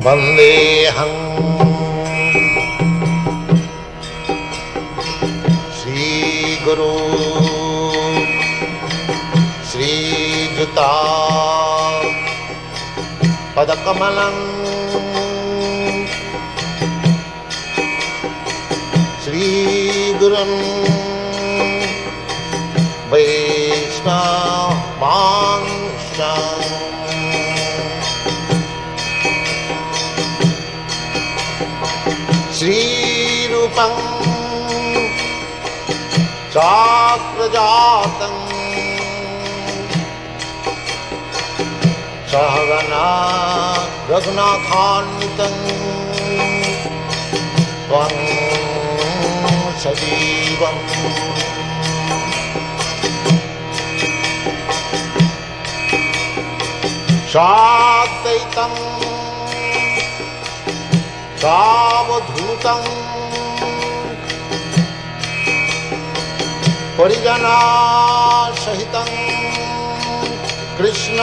वंदेहं श्रीगुरु श्रीयुता पदकमलं श्रीगुरुं वैष्णवांश्च श्रीरूपं चाक्रजातं सहगना रघुनाथान्वितं त्वं सजीवम् साद्वैतं सावधूतं परिजनसहितं कृष्ण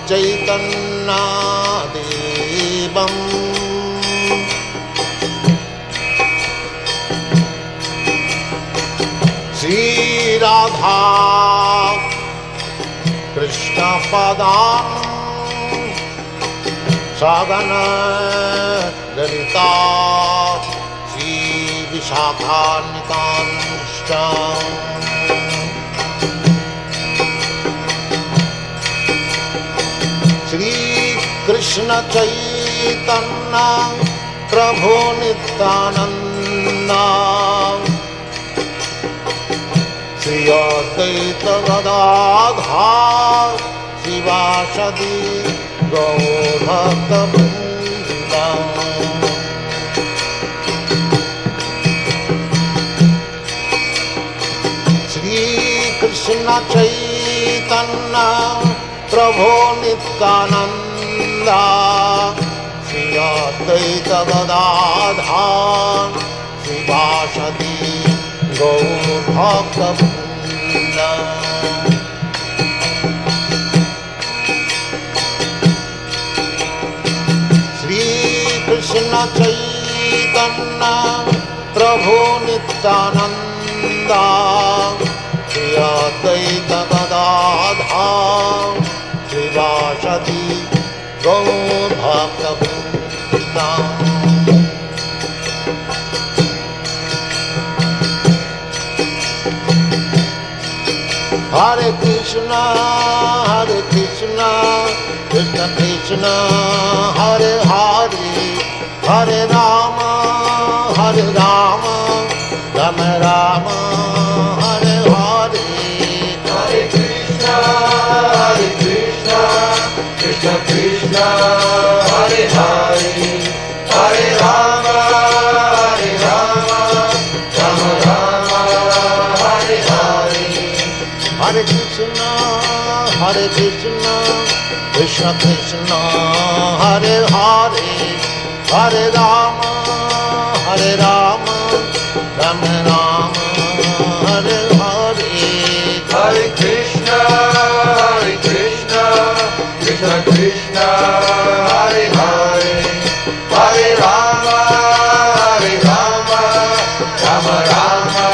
चैतन्यदेवम् श्रीराधा कृष्णपदां सगन ललिता श्रीविशाखान्वितांश्च श्रीकृष्ण चैतन्य प्रभु नित्यानंद श्री अद्वैत गदाधर शिवासदि गौरभक्तवृन्द श्रीकृष्ण चैतन्य प्रभु नित्यानंद श्री अद्वैत गदाधर शिवासदि गौरभक्तवृन्द श्रीकृष्ण चैतन्य प्रभु Nityanand Shri Advaita Gadadhar शिवासदि गौरभक्तवृन्द Hare Krishna, Krishna Krishna, Hare Hare, Hare Rama, Rama Rama, Hare Hare. Hare Krishna, Krishna Krishna, Hare Hare, Hare Rama, Rama Rama, Hare Hare. Hare Krishna, Krishna Krishna, Hare Hare, Hare Rama, Rama Rama, Hare Hare. Hare Krishna, Krishna Krishna, Hare Hare, Hare Rama, Rama Rama,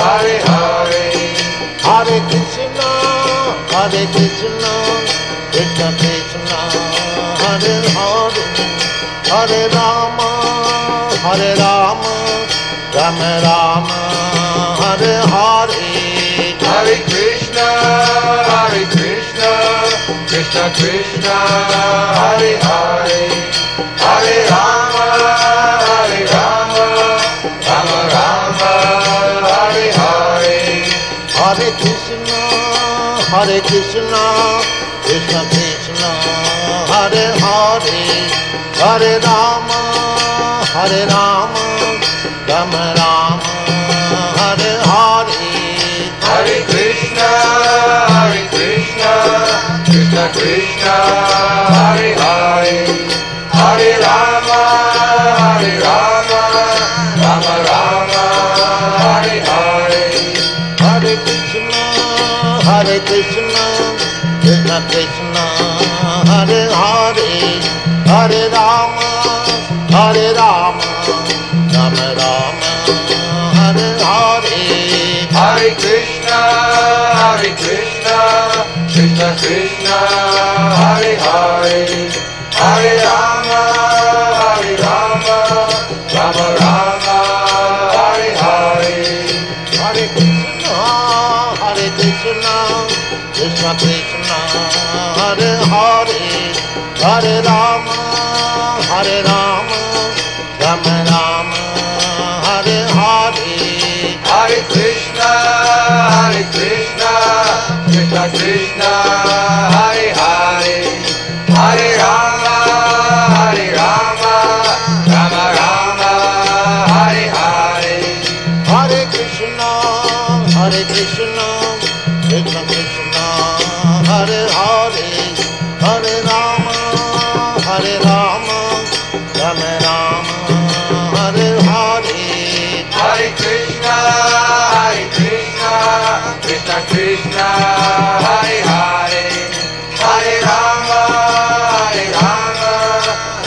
Hare Hare. Hare Krishna, Krishna Krishna, Hare Hare, Hare Rama, Rama Rama, Hare Hare. Hare Krishna, Krishna Krishna, Hare Hare, Hare Rama, Rama Rama, Hare Hare. Hare Krishna, Krishna Krishna, Hare Hare, Hare Rama, Rama Rama, Hare Hare. Hare Krishna, Krishna Krishna, Hare Hare, Hare Rama, Rama Rama, Hare Hare. Hare Krishna, Krishna Krishna Krishna, Hare Hare, Hare Rama, Hare Rama, Rama Rama, Hare Hare. Hare Krishna, Krishna Krishna, Hare Hare, Hare Rama, Rama Rama, Hare Hare. Hare Krishna, Krishna Krishna, Hare Hare, Hare Rama, Rama Rama, Hare Hare. Hare Krishna, Krishna Krishna, Hare Hare, Hare Rama, Rama Rama, Hare Hare. Hare Krishna, Krishna Krishna, Hare Hare, Hare Rama, Rama Rama, Hare Hare. Hare Krishna, Krishna Krishna, Hare Hare, Hare Rama,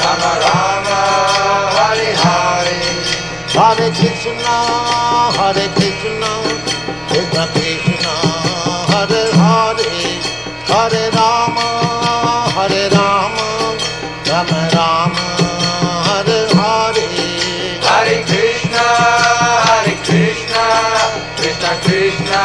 Rama Rama, Hare Hare. Hare Krishna, Krishna Krishna, Hare Hare, Hare Rama, Rama Rama, Hare Hare. Hare Krishna, Krishna Krishna,